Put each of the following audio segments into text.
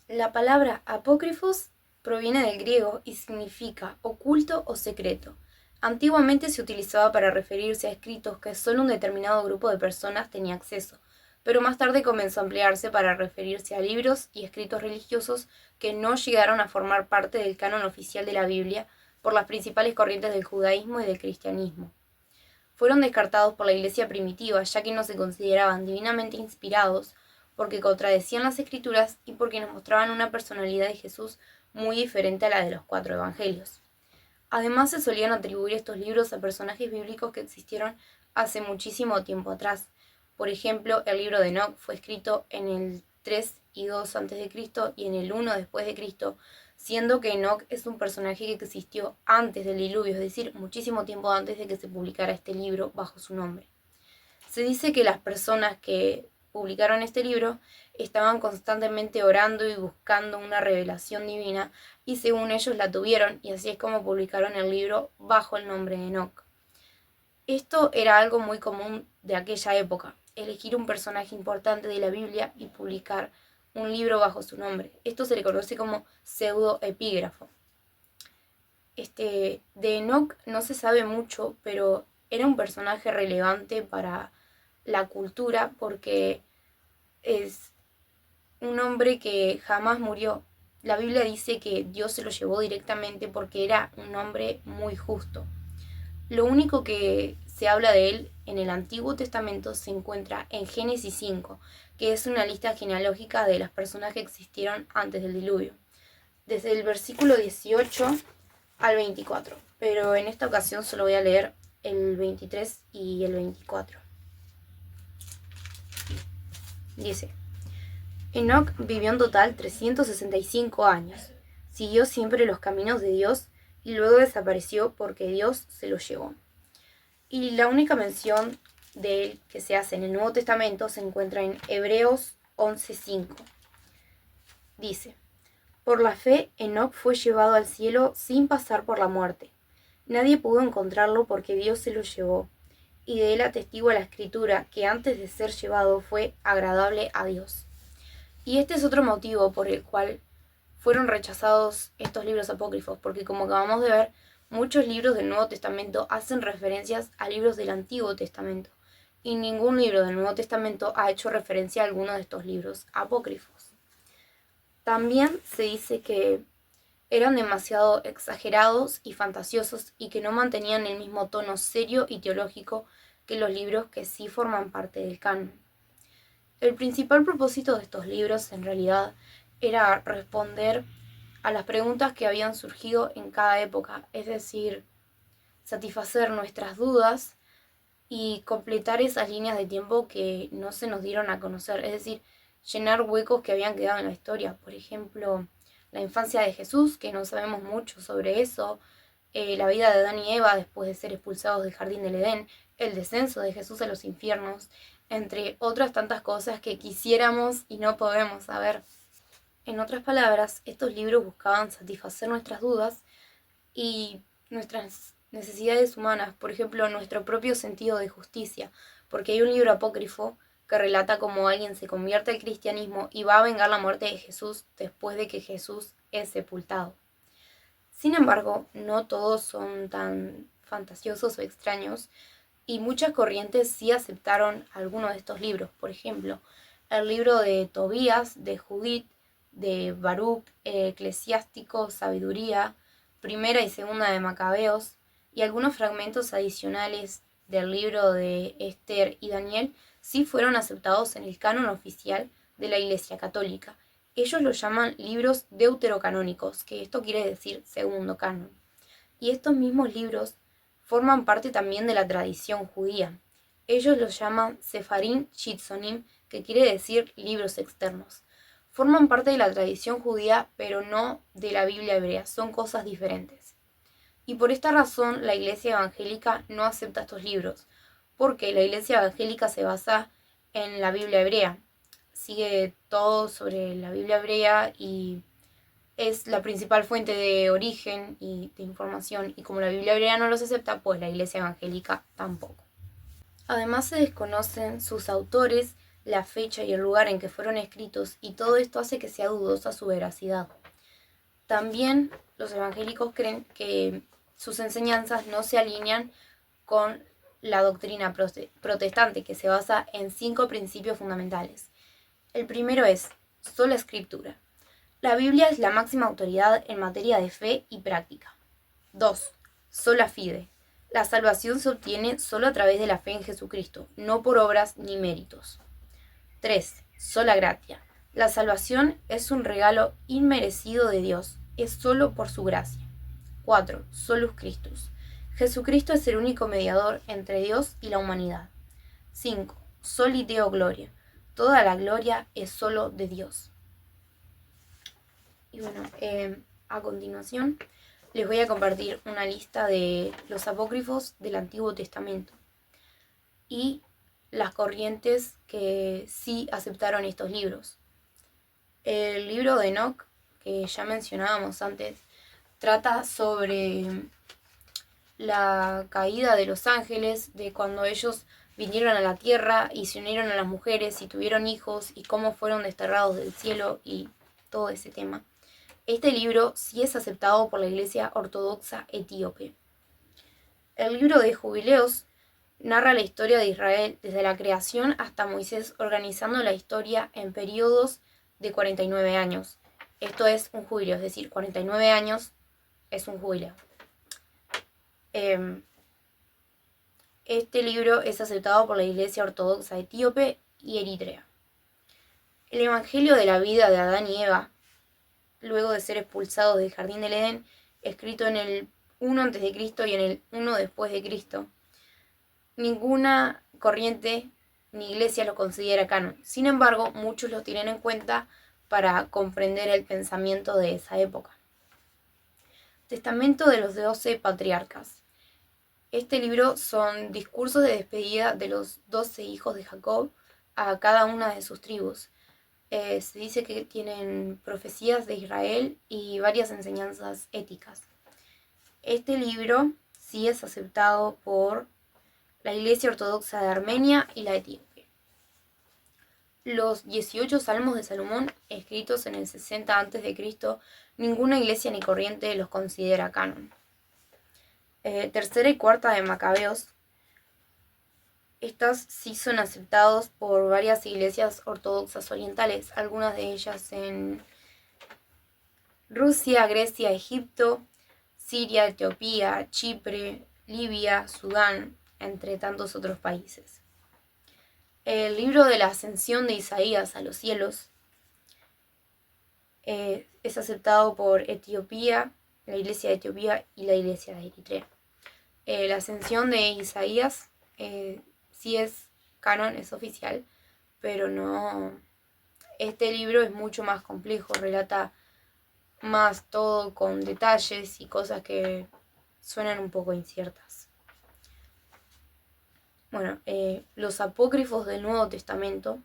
La palabra apócrifos proviene del griego y significa oculto o secreto. Antiguamente se utilizaba para referirse a escritos que solo un determinado grupo de personas tenía acceso, pero más tarde comenzó a emplearse para referirse a libros y escritos religiosos que no llegaron a formar parte del canon oficial de la Biblia por las principales corrientes del judaísmo y del cristianismo. Fueron descartados por la Iglesia primitiva, ya que no se consideraban divinamente inspirados, porque contradecían las Escrituras y porque nos mostraban una personalidad de Jesús muy diferente a la de los cuatro evangelios. Además, se solían atribuir estos libros a personajes bíblicos que existieron hace muchísimo tiempo atrás. Por ejemplo, el libro de Enoc fue escrito en el 3 y 2 a.C. y en el 1 después de Cristo, siendo que Enoc es un personaje que existió antes del diluvio, es decir, muchísimo tiempo antes de que se publicara este libro bajo su nombre. Se dice que las personas que publicaron este libro estaban constantemente orando y buscando una revelación divina, y según ellos la tuvieron, y así es como publicaron el libro bajo el nombre de Enoch. Esto era algo muy común de aquella época, elegir un personaje importante de la Biblia y publicar un libro bajo su nombre. Esto se le conoce como pseudoepígrafo. De Enoch no se sabe mucho, pero era un personaje relevante para la cultura porque es un hombre que jamás murió. La Biblia dice que Dios se lo llevó directamente porque era un hombre muy justo. Lo único que se habla de él en el Antiguo Testamento se encuentra en Génesis 5, que es una lista genealógica de las personas que existieron antes del diluvio, desde el versículo 18 al 24, pero en esta ocasión solo voy a leer el 23 y el 24. Dice: Enoc vivió en total 365 años. Siguió siempre los caminos de Dios y luego desapareció porque Dios se lo llevó. Y la única mención de él que se hace en el Nuevo Testamento se encuentra en Hebreos 11:5. Dice: Por la fe, Enoc fue llevado al cielo sin pasar por la muerte. Nadie pudo encontrarlo porque Dios se lo llevó, y de él atestigua la Escritura que antes de ser llevado fue agradable a Dios. Y este es otro motivo por el cual fueron rechazados estos libros apócrifos, porque como acabamos de ver, muchos libros del Nuevo Testamento hacen referencias a libros del Antiguo Testamento, y ningún libro del Nuevo Testamento ha hecho referencia a alguno de estos libros apócrifos. También se dice que eran demasiado exagerados y fantasiosos y que no mantenían el mismo tono serio y teológico que los libros que sí forman parte del canon. El principal propósito de estos libros, en realidad, era responder a las preguntas que habían surgido en cada época, es decir, satisfacer nuestras dudas y completar esas líneas de tiempo que no se nos dieron a conocer, es decir, llenar huecos que habían quedado en la historia. Por ejemplo, la infancia de Jesús, que no sabemos mucho sobre eso, la vida de Adán y Eva después de ser expulsados del jardín del Edén, el descenso de Jesús a los infiernos, entre otras tantas cosas que quisiéramos y no podemos saber. En otras palabras, estos libros buscaban satisfacer nuestras dudas y nuestras necesidades humanas, por ejemplo, nuestro propio sentido de justicia, porque hay un libro apócrifo que relata cómo alguien se convierte al cristianismo y va a vengar la muerte de Jesús después de que Jesús es sepultado. Sin embargo, no todos son tan fantasiosos o extraños, y muchas corrientes sí aceptaron algunos de estos libros. Por ejemplo, el libro de Tobías, de Judith, de Baruch, Eclesiástico, Sabiduría, Primera y Segunda de Macabeos, y algunos fragmentos adicionales del libro de Esther y Daniel sí fueron aceptados en el canon oficial de la Iglesia Católica. Ellos lo llaman libros deuterocanónicos, que esto quiere decir segundo canon. Y estos mismos libros forman parte también de la tradición judía. Ellos los llaman Sefarim Shitzonim, que quiere decir libros externos. Forman parte de la tradición judía, pero no de la Biblia hebrea, son cosas diferentes. Y por esta razón la Iglesia Evangélica no acepta estos libros, porque la Iglesia Evangélica se basa en la Biblia hebrea, sigue todo sobre la Biblia hebrea y es la principal fuente de origen y de información, y como la Biblia hebrea no los acepta, pues la Iglesia Evangélica tampoco. Además se desconocen sus autores, la fecha y el lugar en que fueron escritos, y todo esto hace que sea dudosa su veracidad. También los evangélicos creen que sus enseñanzas no se alinean con la doctrina protestante, que se basa en 5 principios fundamentales. El primero es sola escritura. La Biblia es la máxima autoridad en materia de fe y práctica. 2. Sola fide. La salvación se obtiene solo a través de la fe en Jesucristo, no por obras ni méritos. 3. Sola gratia. La salvación es un regalo inmerecido de Dios, es solo por su gracia. 4. Solus Christus. Jesucristo es el único mediador entre Dios y la humanidad. 5. Soli Deo Gloria. Toda la gloria es solo de Dios. Y bueno, a continuación les voy a compartir una lista de los apócrifos del Antiguo Testamento y las corrientes que sí aceptaron estos libros. El libro de Enoc, que ya mencionábamos antes, trata sobre la caída de los ángeles, de cuando ellos vinieron a la tierra y se unieron a las mujeres y tuvieron hijos y cómo fueron desterrados del cielo y todo ese tema. Este libro sí es aceptado por la Iglesia Ortodoxa Etíope. El libro de Jubileos narra la historia de Israel desde la creación hasta Moisés organizando la historia en periodos de 49 años. Esto es un jubileo, es decir, 49 años es un jubileo. Este libro es aceptado por la Iglesia Ortodoxa Etíope y Eritrea. El Evangelio de la vida de Adán y Eva, luego de ser expulsados del Jardín del Edén, escrito en el 1 a.C. y en el 1 después de Cristo. Ninguna corriente ni iglesia lo considera canon. Sin embargo, muchos lo tienen en cuenta para comprender el pensamiento de esa época. Testamento de los 12 patriarcas. Este libro son discursos de despedida de los 12 hijos de Jacob a cada una de sus tribus. Se dice que tienen profecías de Israel y varias enseñanzas éticas. Este libro sí es aceptado por la Iglesia Ortodoxa de Armenia y la Etíope. Los 18 salmos de Salomón, escritos en el 60 a.C., ninguna iglesia ni corriente los considera canon. Tercera y cuarta de Macabeos. Estas sí son aceptados por varias iglesias ortodoxas orientales, algunas de ellas en Rusia, Grecia, Egipto, Siria, Etiopía, Chipre, Libia, Sudán, entre tantos otros países. El libro de la ascensión de Isaías a los cielos es aceptado por Etiopía, la iglesia de Etiopía y la iglesia de Eritrea. La ascensión de Isaías sí es canon, es oficial, pero no. Este libro es mucho más complejo, relata más todo con detalles y cosas que suenan un poco inciertas. Bueno, los apócrifos del Nuevo Testamento,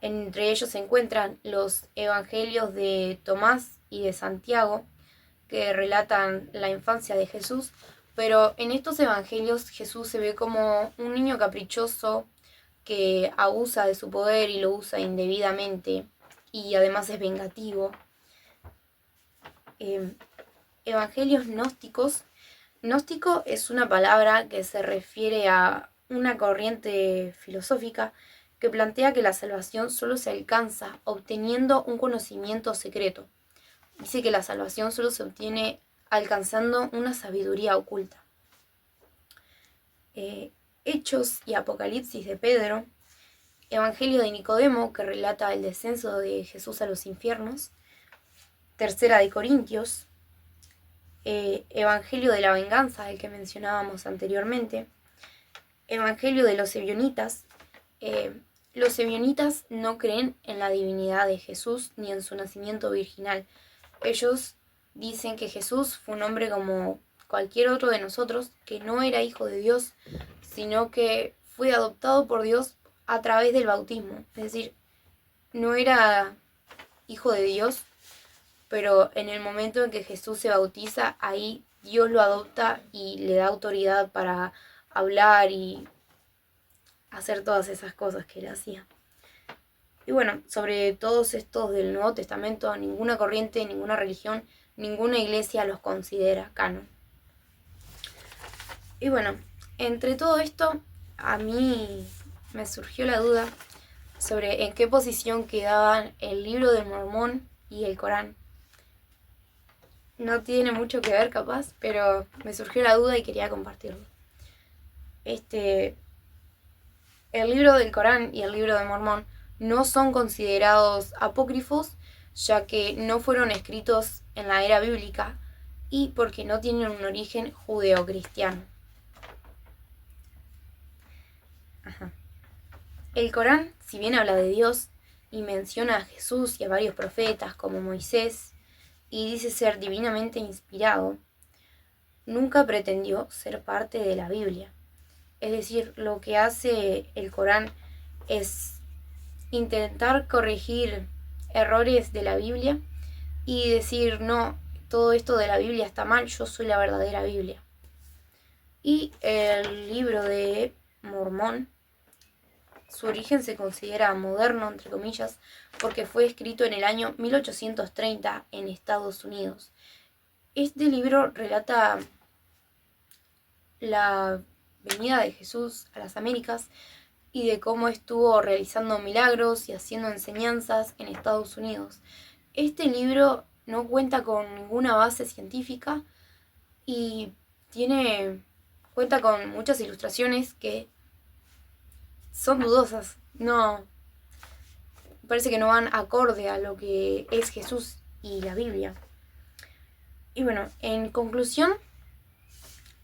entre ellos se encuentran los evangelios de Tomás y de Santiago, que relatan la infancia de Jesús, pero en estos evangelios Jesús se ve como un niño caprichoso que abusa de su poder y lo usa indebidamente y además es vengativo. Evangelios gnósticos. Gnóstico es una palabra que se refiere a una corriente filosófica que plantea que la salvación solo se alcanza obteniendo un conocimiento secreto. Dice que la salvación solo se obtiene alcanzando una sabiduría oculta. Hechos y Apocalipsis de Pedro. Evangelio de Nicodemo, que relata el descenso de Jesús a los infiernos. Tercera de Corintios. Evangelio de la venganza, el que mencionábamos anteriormente. Evangelio de los ebionitas. Los ebionitas no creen en la divinidad de Jesús ni en su nacimiento virginal. Ellos dicen que Jesús fue un hombre como cualquier otro de nosotros, que no era hijo de Dios, sino que fue adoptado por Dios a través del bautismo. Es decir, no era hijo de Dios, pero en el momento en que Jesús se bautiza, ahí Dios lo adopta y le da autoridad para hablar y hacer todas esas cosas que él hacía. Y bueno, sobre todos estos del Nuevo Testamento, ninguna corriente, ninguna religión, ninguna iglesia los considera canon. Y bueno, entre todo esto, a mí me surgió la duda sobre en qué posición quedaban el libro del Mormón y el Corán. No tiene mucho que ver capaz, pero me surgió la duda y quería compartirlo. El libro del Corán y el libro del Mormón no son considerados apócrifos, ya que no fueron escritos en la era bíblica y porque no tienen un origen judeocristiano. El Corán, si bien habla de Dios y menciona a Jesús y a varios profetas como Moisés y dice ser divinamente inspirado, nunca pretendió ser parte de la Biblia. Es decir, lo que hace el Corán es intentar corregir errores de la Biblia y decir, no, todo esto de la Biblia está mal, yo soy la verdadera Biblia. Y el libro de Mormón, su origen se considera moderno, entre comillas, porque fue escrito en el año 1830 en Estados Unidos. Este libro relata la venida de Jesús a las Américas y de cómo estuvo realizando milagros y haciendo enseñanzas en Estados Unidos. Este libro no cuenta con ninguna base científica y cuenta con muchas ilustraciones que son dudosas. No, parece que no van acorde a lo que es Jesús y la Biblia. Y bueno, en conclusión,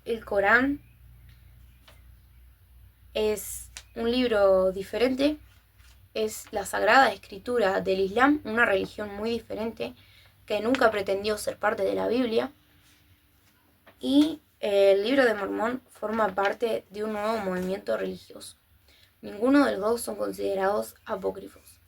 el Corán es un libro diferente, es la sagrada escritura del Islam, una religión muy diferente que nunca pretendió ser parte de la Biblia. Y el libro de Mormón forma parte de un nuevo movimiento religioso. Ninguno de los dos son considerados apócrifos.